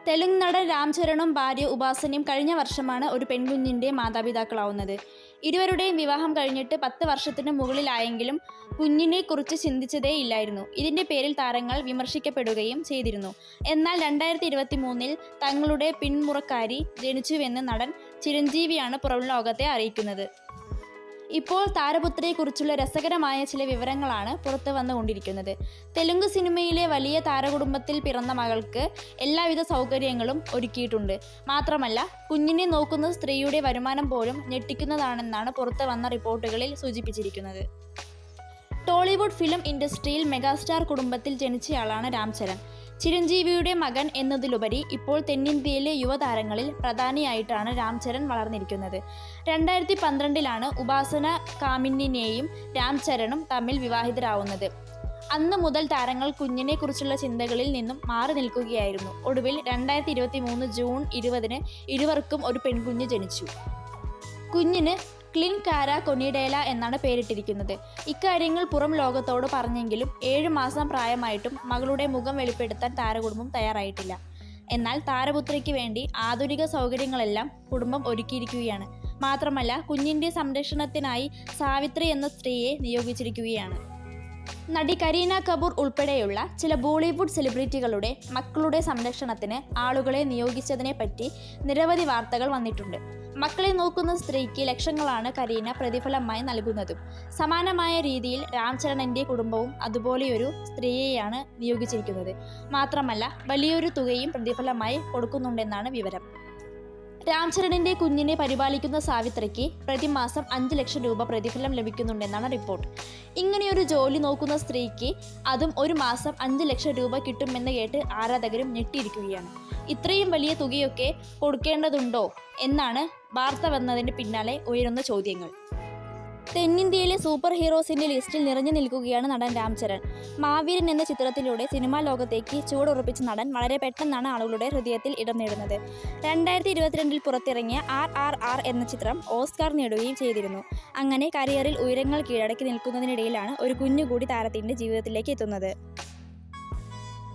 തെലുങ്ക് നടൻ രാം ചരണും ഭാര്യ ഉപാസനയും കഴിഞ്ഞ വർഷമാണ് ഒരു പെൺകുഞ്ഞിൻ്റെ മാതാപിതാക്കളാവുന്നത്. ഇരുവരുടെയും വിവാഹം കഴിഞ്ഞിട്ട് 10 വർഷത്തിന് മുകളിലായെങ്കിലും കുഞ്ഞിനെക്കുറിച്ച് ചിന്തിച്ചതേയില്ലായിരുന്നു. ഇതിൻ്റെ പേരിൽ താരങ്ങൾ വിമർശിക്കപ്പെടുകയും ചെയ്തിരുന്നു. എന്നാൽ 2023-ൽ തങ്ങളുടെ പിന്മുറക്കാരി ജനിച്ചുവെന്ന് നടൻ ചിരഞ്ജീവിയാണ് പുറം ലോകത്തെ അറിയിക്കുന്നത്. ഇപ്പോൾ താരപുത്രിയെക്കുറിച്ചുള്ള രസകരമായ ചില വിവരങ്ങളാണ് പുറത്തു വന്നുകൊണ്ടിരിക്കുന്നത്. തെലുങ്ക് സിനിമയിലെ വലിയ താരകുടുംബത്തിൽ പിറന്ന മകൾക്ക് എല്ലാവിധ സൗകര്യങ്ങളും ഒരുക്കിയിട്ടുണ്ട്. മാത്രമല്ല, കുഞ്ഞിനെ നോക്കുന്ന സ്ത്രീയുടെ വരുമാനം പോലും ഞെട്ടിക്കുന്നതാണെന്നാണ് പുറത്തു വന്ന റിപ്പോർട്ടുകളിൽ സൂചിപ്പിച്ചിരിക്കുന്നത്. ടോളിവുഡ് ഫിലിം ഇൻഡസ്ട്രിയിൽ മെഗാസ്റ്റാർ കുടുംബത്തിൽ ജനിച്ചയാളാണ് രാം ചരൺ. ചിരഞ്ജീവിയുടെ മകൻ എന്നതിലുപരി ഇപ്പോൾ തെന്നിന്ത്യയിലെ യുവതാരങ്ങളിൽ പ്രധാനിയായിട്ടാണ് രാം ചരൺ വളർന്നിരിക്കുന്നത്. 2012-ലാണ് ഉപാസന കാമിന്നിനെയും രാം ചരണും തമ്മിൽ വിവാഹിതരാവുന്നത്. അന്ന് മുതൽ താരങ്ങൾ കുഞ്ഞിനെക്കുറിച്ചുള്ള ചിന്തകളിൽ നിന്നും മാറി നിൽക്കുകയായിരുന്നു. ഒടുവിൽ 2023 ജൂൺ 20-ന് ഇരുവർക്കും ഒരു പെൺകുഞ്ഞ് ജനിച്ചു. കുഞ്ഞിന് ക്ലിൻ കാര കൊനിഡേല എന്നാണ് പേരിട്ടിരിക്കുന്നത്. ഇക്കാര്യങ്ങൾ പുറം ലോകത്തോട് പറഞ്ഞെങ്കിലും 7 മാസം പ്രായമായിട്ടും മകളുടെ മുഖം വെളിപ്പെടുത്താൻ താരകുടുംബം തയ്യാറായിട്ടില്ല. എന്നാൽ താരപുത്രിക്ക് വേണ്ടി ആധുനിക സൗകര്യങ്ങളെല്ലാം കുടുംബം ഒരുക്കിയിരിക്കുകയാണ്. മാത്രമല്ല, കുഞ്ഞിൻ്റെ സംരക്ഷണത്തിനായി സാവിത്രി എന്ന സ്ത്രീയെ നിയോഗിച്ചിരിക്കുകയാണ്. നടി കരീന കപൂർ ഉൾപ്പെടെയുള്ള ചില ബോളിവുഡ് സെലിബ്രിറ്റികളുടെ മക്കളുടെ സംരക്ഷണത്തിന് ആളുകളെ നിയോഗിച്ചതിനെപ്പറ്റി നിരവധി വാർത്തകൾ വന്നിട്ടുണ്ട്. മക്കളെ നോക്കുന്ന സ്ത്രീക്ക് ലക്ഷങ്ങളാണ് കരീന പ്രതിഫലമായി നൽകുന്നതും. സമാനമായ രീതിയിൽ രാം ചരണിൻ്റെ കുടുംബവും അതുപോലെയൊരു സ്ത്രീയെയാണ് നിയോഗിച്ചിരിക്കുന്നത്. മാത്രമല്ല, വലിയൊരു തുകയും പ്രതിഫലമായി കൊടുക്കുന്നുണ്ടെന്നാണ് വിവരം. രാം ചരണിൻ്റെ കുഞ്ഞിനെ പരിപാലിക്കുന്ന സാവിത്രിക്ക് പ്രതിമാസം 5 ലക്ഷം രൂപ പ്രതിഫലം ലഭിക്കുന്നുണ്ടെന്നാണ് റിപ്പോർട്ട്. ഇങ്ങനെയൊരു ജോലി നോക്കുന്ന സ്ത്രീക്ക് അതും ഒരു മാസം 5 ലക്ഷം രൂപ കിട്ടുമെന്ന് കേട്ട് ആരാധകരും ഞെട്ടിയിരിക്കുകയാണ്. ഇത്രയും വലിയ തുകയൊക്കെ കൊടുക്കേണ്ടതുണ്ടോ എന്നാണ് വാർത്ത വന്നതിന് പിന്നാലെ ഉയരുന്ന ചോദ്യങ്ങൾ. തെന്നിന്ത്യയിലെ സൂപ്പർ ഹീറോസിൻ്റെ ലിസ്റ്റിൽ നിറഞ്ഞു നിൽക്കുകയാണ് നടൻ രാം ചരൺ. മാവീരൻ എന്ന ചിത്രത്തിലൂടെ സിനിമാ ലോകത്തേക്ക് ചുവടുറപ്പിച്ച നടൻ വളരെ പെട്ടെന്നാണ് ആളുകളുടെ ഹൃദയത്തിൽ ഇടം നേടുന്നത്. 2022-ൽ പുറത്തിറങ്ങിയ RRR എന്ന ചിത്രം ഓസ്കാർ നേടുകയും ചെയ്തിരുന്നു. അങ്ങനെ കരിയറിൽ ഉയരങ്ങൾ കീഴടക്കി നിൽക്കുന്നതിനിടയിലാണ് ഒരു കുഞ്ഞുകൂടി താരത്തിൻ്റെ ജീവിതത്തിലേക്ക് എത്തുന്നത്.